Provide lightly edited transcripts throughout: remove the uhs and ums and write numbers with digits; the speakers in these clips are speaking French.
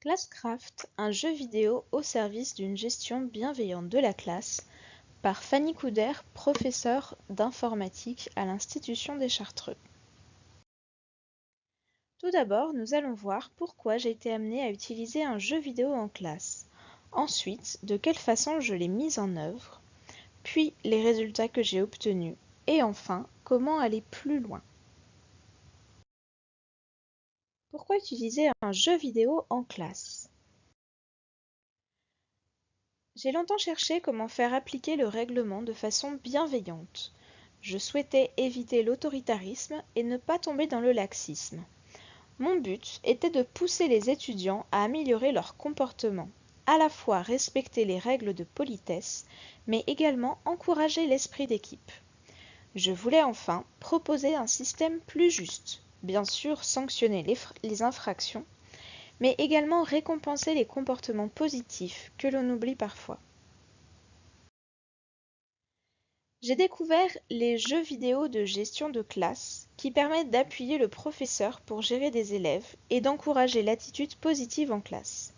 Classcraft, un jeu vidéo au service d'une gestion bienveillante de la classe, par Fanny Couder, professeure d'informatique à l'Institution des Chartreux. Tout d'abord, nous allons voir pourquoi j'ai été amenée à utiliser un jeu vidéo en classe. Ensuite, de quelle façon je l'ai mis en œuvre, puis les résultats que j'ai obtenus, et enfin, comment aller plus loin. Pourquoi utiliser un jeu vidéo en classe? J'ai longtemps cherché comment faire appliquer le règlement de façon bienveillante. Je souhaitais éviter l'autoritarisme et ne pas tomber dans le laxisme. Mon but était de pousser les étudiants à améliorer leur comportement, à la fois respecter les règles de politesse, mais également encourager l'esprit d'équipe. Je voulais enfin proposer un système plus juste, bien sûr sanctionner les infractions, mais également récompenser les comportements positifs que l'on oublie parfois. J'ai découvert les jeux vidéo de gestion de classe qui permettent d'appuyer le professeur pour gérer des élèves et d'encourager l'attitude positive en classe.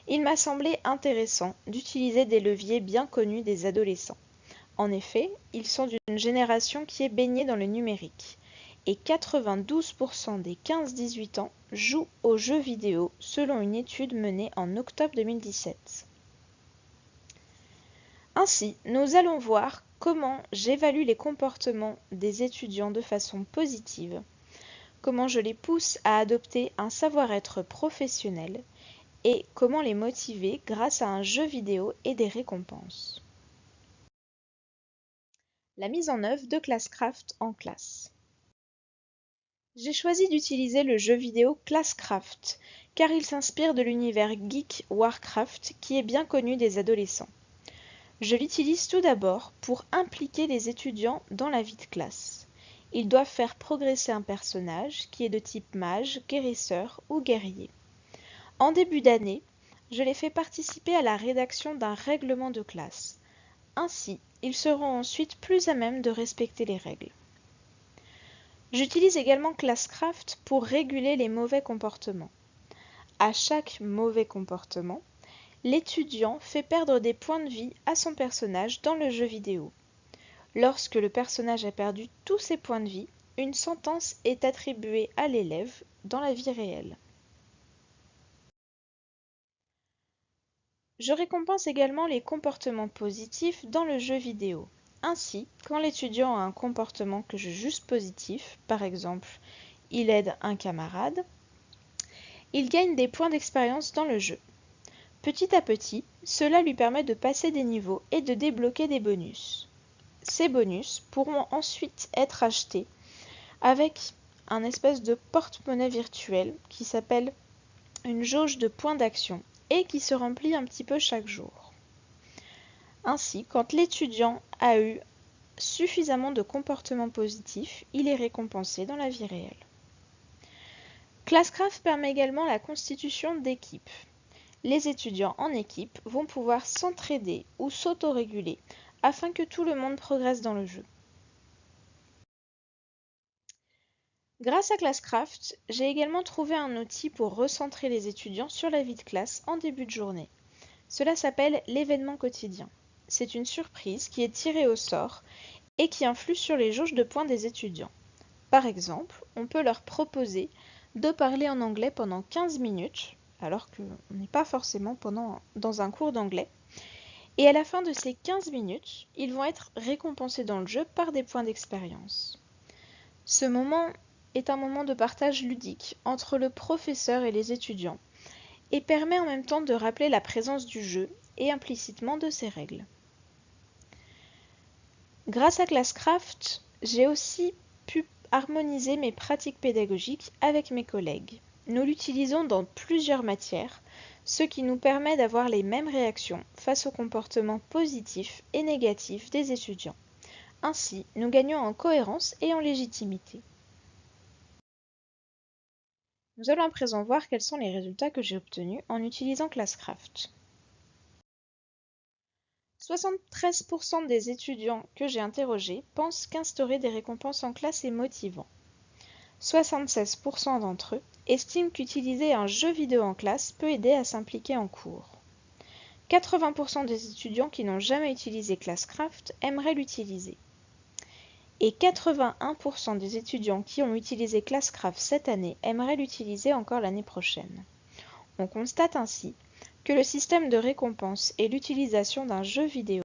Il m'a semblé intéressant d'utiliser des leviers bien connus des adolescents. En effet, ils sont d'une génération qui est baignée dans le numérique et 92% des 15-18 ans jouent aux jeux vidéo selon une étude menée en octobre 2017. Ainsi, nous allons voir comment j'évalue les comportements des étudiants de façon positive, comment je les pousse à adopter un savoir-être professionnel et comment les motiver grâce à un jeu vidéo et des récompenses. La mise en œuvre de Classcraft en classe. J'ai choisi d'utiliser le jeu vidéo Classcraft car il s'inspire de l'univers geek Warcraft qui est bien connu des adolescents. Je l'utilise tout d'abord pour impliquer les étudiants dans la vie de classe. Ils doivent faire progresser un personnage qui est de type mage, guérisseur ou guerrier. En début d'année, je les fais participer à la rédaction d'un règlement de classe. Ainsi, ils seront ensuite plus à même de respecter les règles. J'utilise également Classcraft pour réguler les mauvais comportements. À chaque mauvais comportement, l'étudiant fait perdre des points de vie à son personnage dans le jeu vidéo. Lorsque le personnage a perdu tous ses points de vie, une sentence est attribuée à l'élève dans la vie réelle. Je récompense également les comportements positifs dans le jeu vidéo. Ainsi, quand l'étudiant a un comportement que je juge positif, par exemple, il aide un camarade, il gagne des points d'expérience dans le jeu. Petit à petit, cela lui permet de passer des niveaux et de débloquer des bonus. Ces bonus pourront ensuite être achetés avec un espèce de porte-monnaie virtuel qui s'appelle une jauge de points d'action et qui se remplit un petit peu chaque jour. Ainsi, quand l'étudiant a eu suffisamment de comportements positifs, il est récompensé dans la vie réelle. Classcraft permet également la constitution d'équipes. Les étudiants en équipe vont pouvoir s'entraider ou s'autoréguler afin que tout le monde progresse dans le jeu. Grâce à Classcraft, j'ai également trouvé un outil pour recentrer les étudiants sur la vie de classe en début de journée. Cela s'appelle l'événement quotidien. C'est une surprise qui est tirée au sort et qui influe sur les jauges de points des étudiants. Par exemple, on peut leur proposer de parler en anglais pendant 15 minutes, alors qu'on n'est pas forcément dans un cours d'anglais. Et à la fin de ces 15 minutes, ils vont être récompensés dans le jeu par des points d'expérience. Ce moment est un moment de partage ludique entre le professeur et les étudiants et permet en même temps de rappeler la présence du jeu et implicitement de ses règles. Grâce à Classcraft, j'ai aussi pu harmoniser mes pratiques pédagogiques avec mes collègues. Nous l'utilisons dans plusieurs matières, ce qui nous permet d'avoir les mêmes réactions face aux comportements positifs et négatifs des étudiants. Ainsi, nous gagnons en cohérence et en légitimité. Nous allons à présent voir quels sont les résultats que j'ai obtenus en utilisant Classcraft. 73% des étudiants que j'ai interrogés pensent qu'instaurer des récompenses en classe est motivant. 76% d'entre eux estiment qu'utiliser un jeu vidéo en classe peut aider à s'impliquer en cours. 80% des étudiants qui n'ont jamais utilisé Classcraft aimeraient l'utiliser. Et 81% des étudiants qui ont utilisé Classcraft cette année aimeraient l'utiliser encore l'année prochaine. On constate ainsi que le système de récompense et l'utilisation d'un jeu vidéo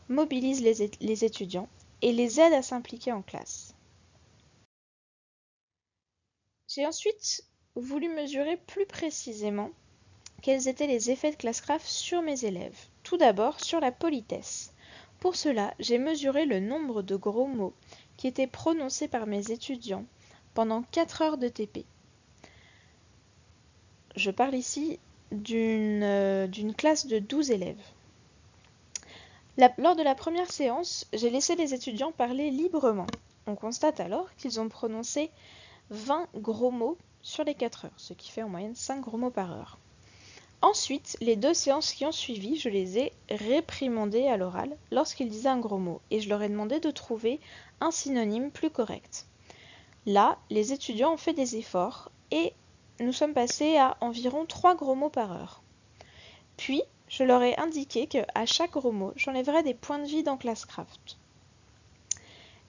mobilisent les étudiants et les aident à s'impliquer en classe. J'ai ensuite voulu mesurer plus précisément quels étaient les effets de Classcraft sur mes élèves. Tout d'abord sur la politesse. Pour cela, j'ai mesuré le nombre de gros mots qui étaient prononcés par mes étudiants pendant 4 heures de TP. Je parle ici d'une classe de 12 élèves. Lors de la première séance, j'ai laissé les étudiants parler librement. On constate alors qu'ils ont prononcé 20 gros mots sur les 4 heures, ce qui fait en moyenne 5 gros mots par heure. Ensuite, les 2 séances qui ont suivi, je les ai réprimandés à l'oral lorsqu'ils disaient un gros mot et je leur ai demandé de trouver un synonyme plus correct. Là, les étudiants ont fait des efforts et nous sommes passés à environ 3 gros mots par heure. Puis, je leur ai indiqué qu'à chaque gros mot, j'enlèverais des points de vie dans Classcraft.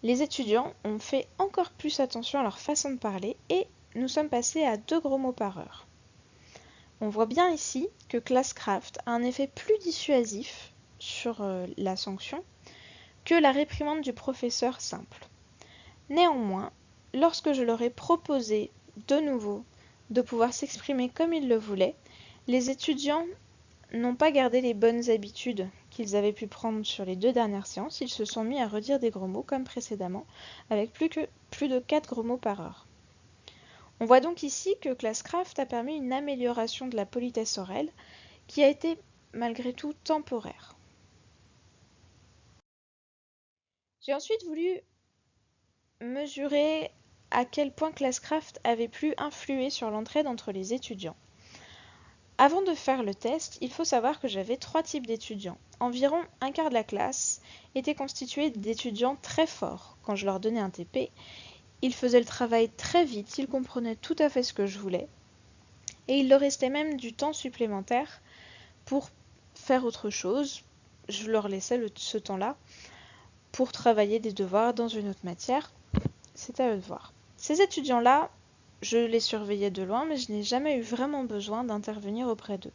Les étudiants ont fait encore plus attention à leur façon de parler et nous sommes passés à 2 gros mots par heure. On voit bien ici que Classcraft a un effet plus dissuasif sur la sanction que la réprimande du professeur simple. Néanmoins, lorsque je leur ai proposé de nouveau de pouvoir s'exprimer comme ils le voulaient, les étudiants n'ont pas gardé les bonnes habitudes qu'ils avaient pu prendre sur les 2 dernières séances. Ils se sont mis à redire des gros mots comme précédemment, avec plus de 4 gros mots par heure. On voit donc ici que Classcraft a permis une amélioration de la politesse orale qui a été malgré tout temporaire. J'ai ensuite voulu mesurer à quel point Classcraft avait pu influer sur l'entraide entre les étudiants. Avant de faire le test, il faut savoir que j'avais 3 types d'étudiants. Environ un quart de la classe était constitué d'étudiants très forts. Quand je leur donnais un TP, ils faisaient le travail très vite, ils comprenaient tout à fait ce que je voulais. Et il leur restait même du temps supplémentaire pour faire autre chose. Je leur laissais ce temps-là pour travailler des devoirs dans une autre matière. C'est à eux de voir. Ces étudiants-là, je les surveillais de loin, mais je n'ai jamais eu vraiment besoin d'intervenir auprès d'eux.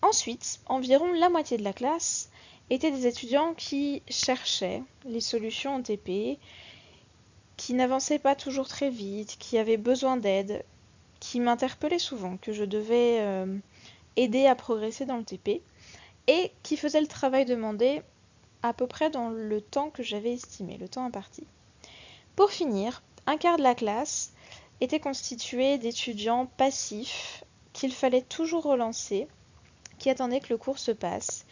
Ensuite, environ la moitié de la classe étaient des étudiants qui cherchaient les solutions en TP, qui n'avançaient pas toujours très vite, qui avaient besoin d'aide, qui m'interpellaient souvent, que je devais aider à progresser dans le TP, et qui faisaient le travail demandé à peu près dans le temps que j'avais estimé, le temps imparti. Pour finir, un quart de la classe était constitué d'étudiants passifs qu'il fallait toujours relancer, qui attendaient que le cours se passe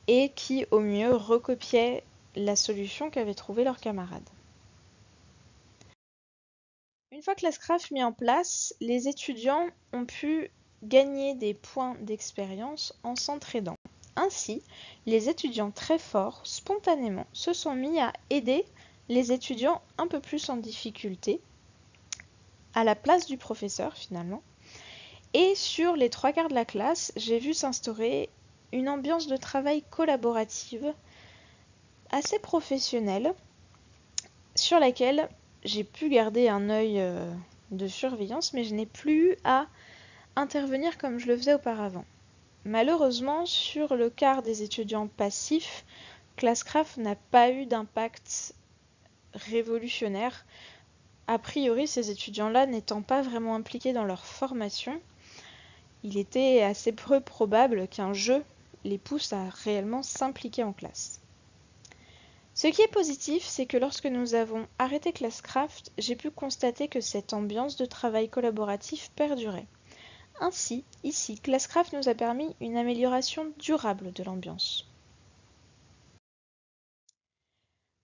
et qui, au mieux, recopiaient la solution qu'avaient trouvée leurs camarades. Une fois Classcraft mis en place, les étudiants ont pu gagner des points d'expérience en s'entraidant. Ainsi, les étudiants très forts, spontanément, se sont mis à aider les étudiants un peu plus en difficulté, à la place du professeur finalement. Et sur les 3 quarts de la classe, j'ai vu s'instaurer une ambiance de travail collaborative assez professionnelle, sur laquelle j'ai pu garder un œil de surveillance, mais je n'ai plus à intervenir comme je le faisais auparavant. Malheureusement, sur le quart des étudiants passifs, Classcraft n'a pas eu d'impact révolutionnaire. A priori, ces étudiants-là n'étant pas vraiment impliqués dans leur formation, il était assez peu probable qu'un jeu les pousse à réellement s'impliquer en classe. Ce qui est positif, c'est que lorsque nous avons arrêté Classcraft, j'ai pu constater que cette ambiance de travail collaboratif perdurait. Ainsi, ici, Classcraft nous a permis une amélioration durable de l'ambiance.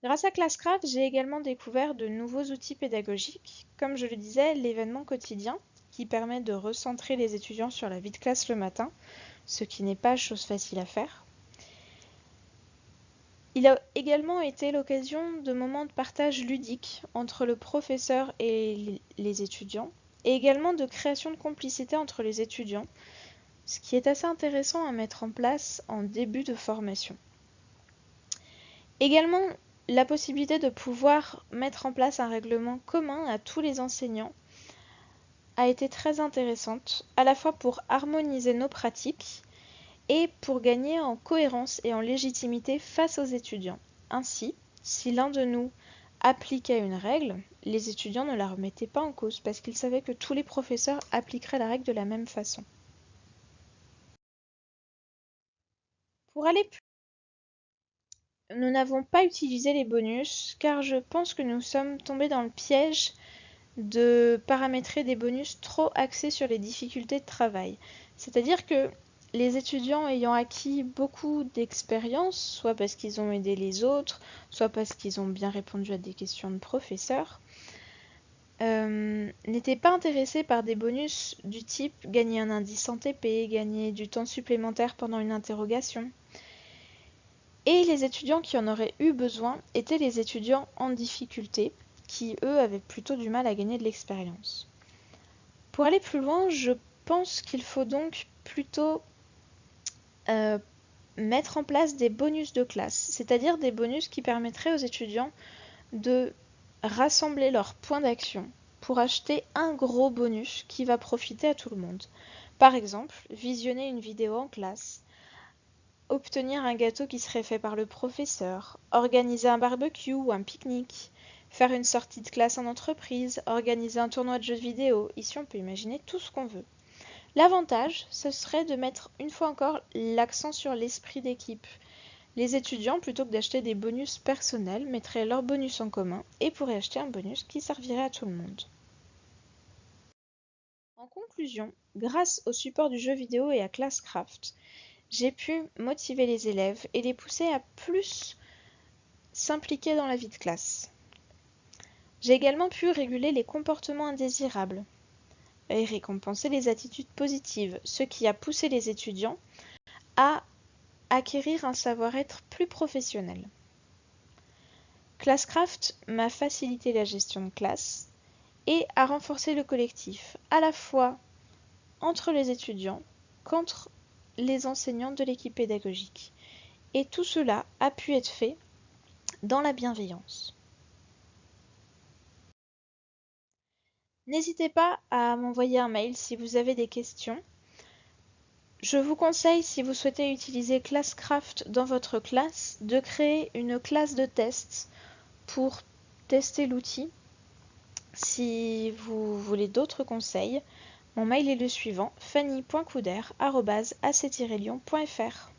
Grâce à Classcraft, j'ai également découvert de nouveaux outils pédagogiques, comme je le disais, l'événement quotidien, qui permet de recentrer les étudiants sur la vie de classe le matin, ce qui n'est pas chose facile à faire. Il a également été l'occasion de moments de partage ludiques entre le professeur et les étudiants, et également de création de complicité entre les étudiants, ce qui est assez intéressant à mettre en place en début de formation. Également, la possibilité de pouvoir mettre en place un règlement commun à tous les enseignants a été très intéressante, à la fois pour harmoniser nos pratiques et pour gagner en cohérence et en légitimité face aux étudiants. Ainsi, si l'un de nous appliquait une règle, les étudiants ne la remettaient pas en cause parce qu'ils savaient que tous les professeurs appliqueraient la règle de la même façon. Pour aller plus loin, nous n'avons pas utilisé les bonus car je pense que nous sommes tombés dans le piège de paramétrer des bonus trop axés sur les difficultés de travail. C'est-à-dire que les étudiants ayant acquis beaucoup d'expérience, soit parce qu'ils ont aidé les autres, soit parce qu'ils ont bien répondu à des questions de professeurs, n'étaient pas intéressés par des bonus du type gagner un indice en TP, gagner du temps supplémentaire pendant une interrogation. Et les étudiants qui en auraient eu besoin étaient les étudiants en difficulté, qui eux avaient plutôt du mal à gagner de l'expérience. Pour aller plus loin, je pense qu'il faut donc plutôt mettre en place des bonus de classe, c'est-à-dire des bonus qui permettraient aux étudiants de rassembler leurs points d'action pour acheter un gros bonus qui va profiter à tout le monde. Par exemple, visionner une vidéo en classe, obtenir un gâteau qui serait fait par le professeur, organiser un barbecue ou un pique-nique, faire une sortie de classe en entreprise, organiser un tournoi de jeux vidéo. Ici, on peut imaginer tout ce qu'on veut. L'avantage, ce serait de mettre une fois encore l'accent sur l'esprit d'équipe. Les étudiants, plutôt que d'acheter des bonus personnels, mettraient leurs bonus en commun et pourraient acheter un bonus qui servirait à tout le monde. En conclusion, grâce au support du jeu vidéo et à Classcraft, j'ai pu motiver les élèves et les pousser à plus s'impliquer dans la vie de classe. J'ai également pu réguler les comportements indésirables et récompenser les attitudes positives, ce qui a poussé les étudiants à acquérir un savoir-être plus professionnel. Classcraft m'a facilité la gestion de classe et a renforcé le collectif, à la fois entre les étudiants qu'entre les enseignants de l'équipe pédagogique. Et tout cela a pu être fait dans la bienveillance. N'hésitez pas à m'envoyer un mail si vous avez des questions. Je vous conseille, si vous souhaitez utiliser Classcraft dans votre classe, de créer une classe de test pour tester l'outil. Si vous voulez d'autres conseils, mon mail est le suivant: fanny.couder@ac-lyon.fr.